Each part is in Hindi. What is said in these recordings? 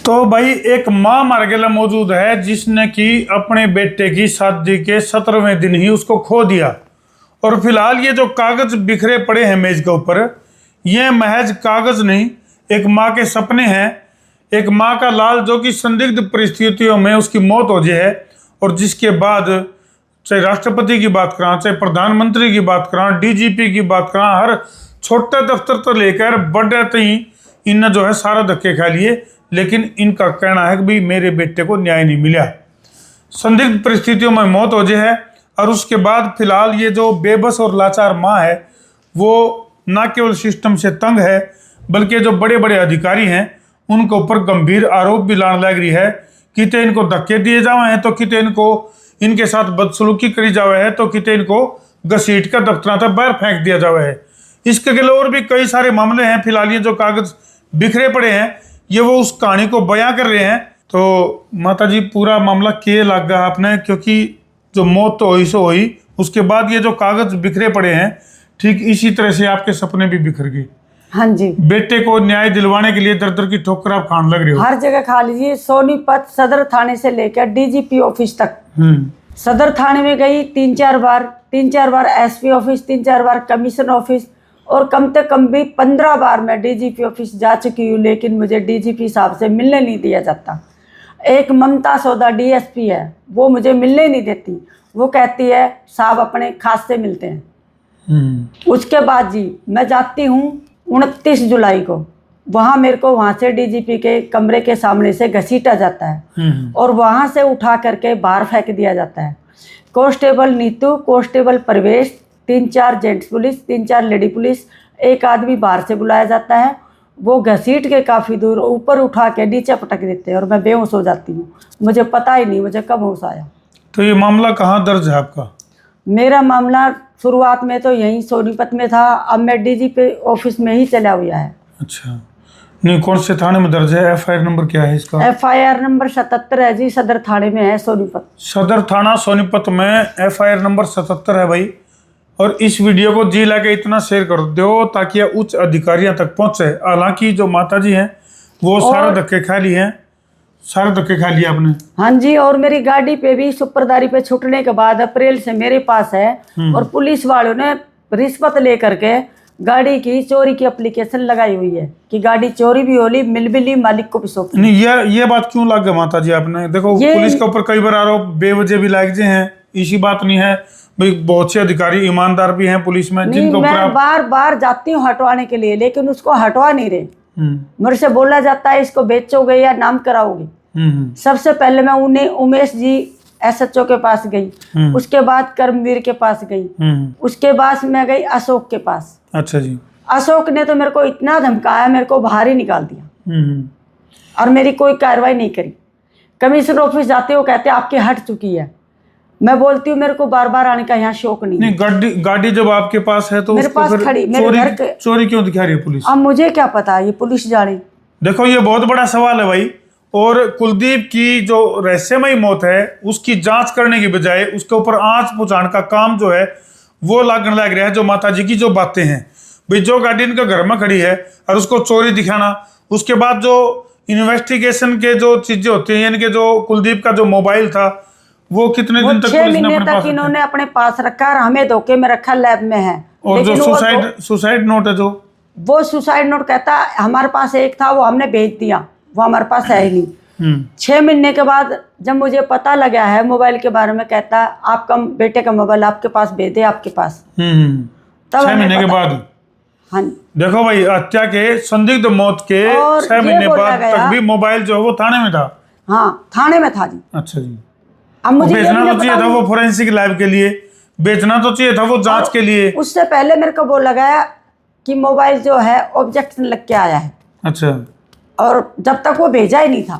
तो भाई एक माँ मार्गेला मौजूद है जिसने कि अपने बेटे की शादी के 17वें दिन ही उसको खो दिया। और फिलहाल ये जो कागज बिखरे पड़े हैं मेज के ऊपर, ये महज कागज नहीं, एक माँ के सपने हैं। एक माँ का लाल जो कि संदिग्ध परिस्थितियों में उसकी मौत हो जाए है, और जिसके बाद चाहे राष्ट्रपति की बात करा, चाहे प्रधानमंत्री की बात करा, डीजीपी की बात करा, हर छोटे दफ्तर तो लेकर बड़े तई इन जो है सारा धक्के खा लिए, लेकिन इनका कहना है कि भाई मेरे बेटे को न्याय नहीं मिला। संदिग्ध परिस्थितियों में मौत हो जाए है, और उसके बाद फिलहाल ये जो बेबस और लाचार माँ है वो न केवल सिस्टम से तंग है, बल्कि जो बड़े बड़े अधिकारी हैं उनके ऊपर गंभीर आरोप भी लाने लग रही है। किते इनको धक्के दिए जावे हैं, तो किते इनको इनके साथ बदसलूकी करी जावे है, तो किते इनको घसीट कर दफ्तर तक बाहर फेंक दिया जावे है। इसके अलावा और भी कई सारे मामले हैं। फिलहाल ये जो कागज बिखरे पड़े हैं ये वो उस कहानी को बयां कर रहे हैं। तो माता जी पूरा मामला के लग गया आपने, क्योंकि जो मौत तो हुई सो हुई, उसके बाद ये जो कागज बिखरे पड़े हैं ठीक इसी तरह से आपके सपने भी बिखर गए। हाँ जी, बेटे को न्याय दिलवाने के लिए दर दर की ठोकर आप खान लग रहे हो। हर जगह खा लीजिए। सोनीपत सदर थाने से लेकर डीजीपी ऑफिस तक। सदर थाने में गई 3-4 बार एसपी ऑफिस, 3-4 बार कमीशन ऑफिस, और कम से कम भी 15 बार मैं डीजीपी ऑफिस जा चुकी हूँ, लेकिन मुझे डीजीपी साहब से मिलने नहीं दिया जाता। एक ममता सौदा डीएसपी है, वो मुझे मिलने नहीं देती। वो कहती है साहब अपने खास से मिलते हैं। उसके बाद जी मैं जाती हूँ 29 जुलाई को, वहाँ मेरे को वहाँ से डीजीपी के कमरे के सामने से घसीटा जाता है और वहाँ से उठा करके बाहर फेंक दिया जाता है। कांस्टेबल नीतू, कांस्टेबल प्रवेश, 3-4 जेंट्स पुलिस, 3-4 लेडी पुलिस, एक आदमी बाहर से बुलाया जाता है। वो घसीट के काफ़ी दूर ऊपर उठा के नीचे पटक देते हैं और मैं बेहोश हो जाती हूँ। मुझे पता ही नहीं मुझे कब होश आया। तो ये मामला कहाँ दर्ज है आपका? मेरा मामला शुरुआत में तो यहीं सोनीपत में था, अब मैं डीजीपी ऑफिस में ही चला हुआ है। अच्छा, नहीं कौन से थाने में दर्ज है? एफआईआर नंबर क्या है इसका? एफआईआर नंबर 77 है जी, सदर थाने में है सोनीपत। सदर थाना सोनीपत में एफआईआर नंबर 77 है भाई। और इस वीडियो को जी लाके इतना शेयर कर दो ताकि यह उच्च अधिकारियों तक पहुंचे। हालांकि जो माता जी हैं वो सारे धक्के खा लिए हैं, सारे धक्के खा लिए आपने। हाँ जी, और मेरी गाड़ी पे भी सुपरदारी पे छूटने के बाद अप्रैल से मेरे पास है, और पुलिस वालों ने रिश्वत लेकर के गाड़ी की चोरी की एप्लीकेशन लगाई हुई है कि गाड़ी चोरी भी होली, मिल भी ली, मालिक को भी सौंपी। नहीं ये बात क्यों लग गई माता जी आपने? देखो पुलिस के ऊपर कई बार आरोप बेवजह भी लाग जाए हैं, इसी बात नहीं है भाई। बहुत से अधिकारी ईमानदार भी हैं पुलिस में जिनके ऊपर मैं बार बार जाती हूँ हटवाने के लिए, लेकिन उसको हटवा नहीं रहे। मेरे से बोला जाता है इसको बेचोगे या नाम कराओगे। सबसे पहले मैं उन्हें उमेश जी एसएचओ के पास गई, उसके बाद कर्मवीर के पास गई, उसके बाद मैं गई अशोक के पास। अच्छा जी। अशोक ने तो मेरे को इतना धमकाया, मेरे को बाहर ही निकाल दिया और मेरी कोई कार्रवाई नहीं करी। कमिश्नर ऑफिस जाते हो कहते आपकी हट चुकी है। मैं बोलती हूँ मेरे को बार बार आने का यहाँ शौक नहीं। गाड़ी जब आपके पास है तो मेरे पास खड़ी, मेरे घर के चोरी क्यों दिखा रही है पुलिस? अब मुझे क्या पता, ये पुलिस जाने। देखो ये बहुत बड़ा सवाल है भाई। और कुलदीप की जो रहस्यमयी मौत है उसकी जांच करने की बजाय उसके ऊपर आंच बुझाने का काम जो है वो लगने लग रहा है। जो माता जी की जो बातें हैं भाई, जो गाड़ी इनके घर में खड़ी है और उसको चोरी दिखाना, उसके बाद जो इन्वेस्टिगेशन के जो चीजें होती हैं, यानी कि जो कुलदीप का जो मोबाइल था वो कितने दिन तक 6 महीने तक इन्होंने अपने पास रखा और हमें धोखे में रखा, लैब में है। और जो सुसाइड नोट है, जो वो सुसाइड नोट कहता हमारे पास एक था, वो हमने भेज दिया, वो हमारे पास है ही नहीं। 6 महीने के बाद जब मुझे पता लगा है मोबाइल के बारे में, कहता आपका बेटे का मोबाइल आपके पास भेजे, आपके पास। तब 6 महीने के बाद। हाँ, देखो भाई, हत्या के संदिग्ध मौत के 6 महीने बाद तक भी मोबाइल जो है वो थाने में था। हाँ, थाने में था जी। अच्छा जी। अब मुझे बेचना तो चाहिए था वो फोरेंसिक लैब के लिए, बेचना तो चाहिए था वो जांच के लिए। उससे पहले मेरे को वो लगाया कि मोबाइल जो है ऑब्जेक्शन लग के आया है। अच्छा। और जब तक वो भेजा ही नहीं था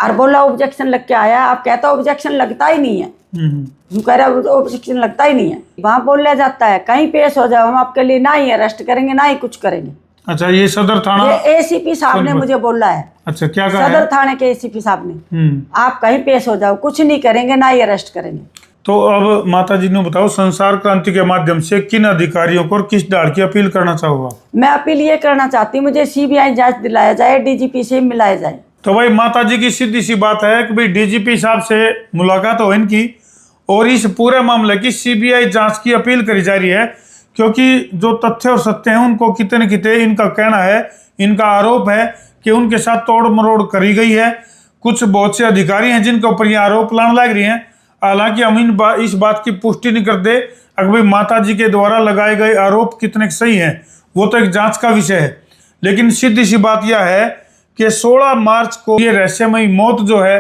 और बोला ऑब्जेक्शन लग के आया। आप कहता ऑब्जेक्शन लगता ही नहीं है, हम कह रहे ऑब्जेक्शन लगता ही नहीं है। वहाँ बोला जाता है कहीं पेश हो जाओ, हम आपके लिए ना ही अरेस्ट करेंगे ना ही कुछ करेंगे। अच्छा, ये सदर थाना, ये एसीपी साहब ने मुझे बोला है। अच्छा, क्या कहा? सदर थाने के एसीपी साहब ने, आप कहीं पेश हो जाओ, कुछ नहीं करेंगे ना ही अरेस्ट करेंगे। तो अब माता जी ने बताओ, संसार क्रांति के माध्यम से किन अधिकारियों को और किस डाल की अपील करना चाहोगा? मैं अपील ये करना चाहती हूँ, मुझे सीबीआई जांच दिलाया जाए, डीजीपी से मिलाया जाए। तो भाई माता जी की सीधी सी बात है कि भाई डीजीपी साहब से मुलाकात हो इनकी और इस पूरे मामले की सीबीआई जांच की अपील करी जा रही है, क्योंकि जो तथ्य और सत्य हैं उनको कितने न कितने इनका कहना है, इनका आरोप है कि उनके साथ तोड़ मरोड़ करी गई है। कुछ बहुत से अधिकारी हैं जिनके ऊपर ये आरोप लाने लग रही हैं। हालांकि हम इस बात की पुष्टि नहीं करते अगर भाई माता जी के द्वारा लगाए गए आरोप कितने सही हैं, वो तो एक जांच का विषय है। लेकिन सीधी सी बात यह है कि 16 मार्च को ये रहस्यमयी मौत जो है,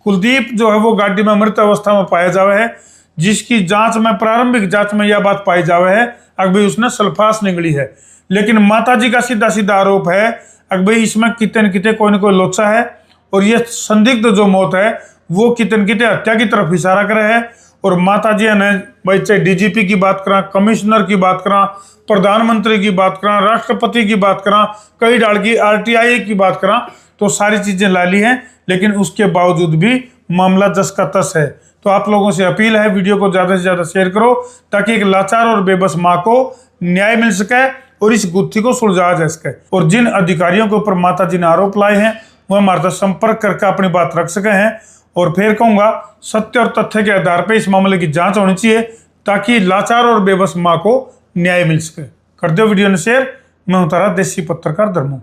कुलदीप जो है वो गाड़ी में मृत अवस्था में पाया जावे है, जिसकी जांच में प्रारंभिक जांच में यह बात पाई जावे है अगर भाई उसने सल्फास निगली है। लेकिन माता जी का सीधा सीधा आरोप है अगर भाई इसमें कितने न कितने कोई न कोई लोचा है और ये संदिग्ध जो मौत है वो कितने न कितने हत्या की तरफ इशारा करे है। और माता जी ने भाई चाहे डीजीपी की बात करा, कमिश्नर की बात करा, प्रधानमंत्री की बात करा, राष्ट्रपति की बात करा, कई डाल की आरटीआई की बात करा, तो सारी चीजें ला ली हैं। लेकिन उसके बावजूद भी मामला जस का तस है। तो आप लोगों से अपील है वीडियो को ज्यादा से ज्यादा शेयर करो ताकि एक लाचार और बेबस माँ को न्याय मिल सके और इस गुत्थी को सुलझाया जा सके। और जिन अधिकारियों के ऊपर माता जी ने आरोप लाए हैं वो हमारे साथ संपर्क करके अपनी बात रख सके हैं। और फिर कहूंगा सत्य और तथ्य के आधार पर इस मामले की जांच होनी चाहिए ताकि लाचार और बेबस माँ को न्याय मिल सके। कर दो वीडियो ने शेयर। मैं हूं तारा देसी पत्रकार धर्मू।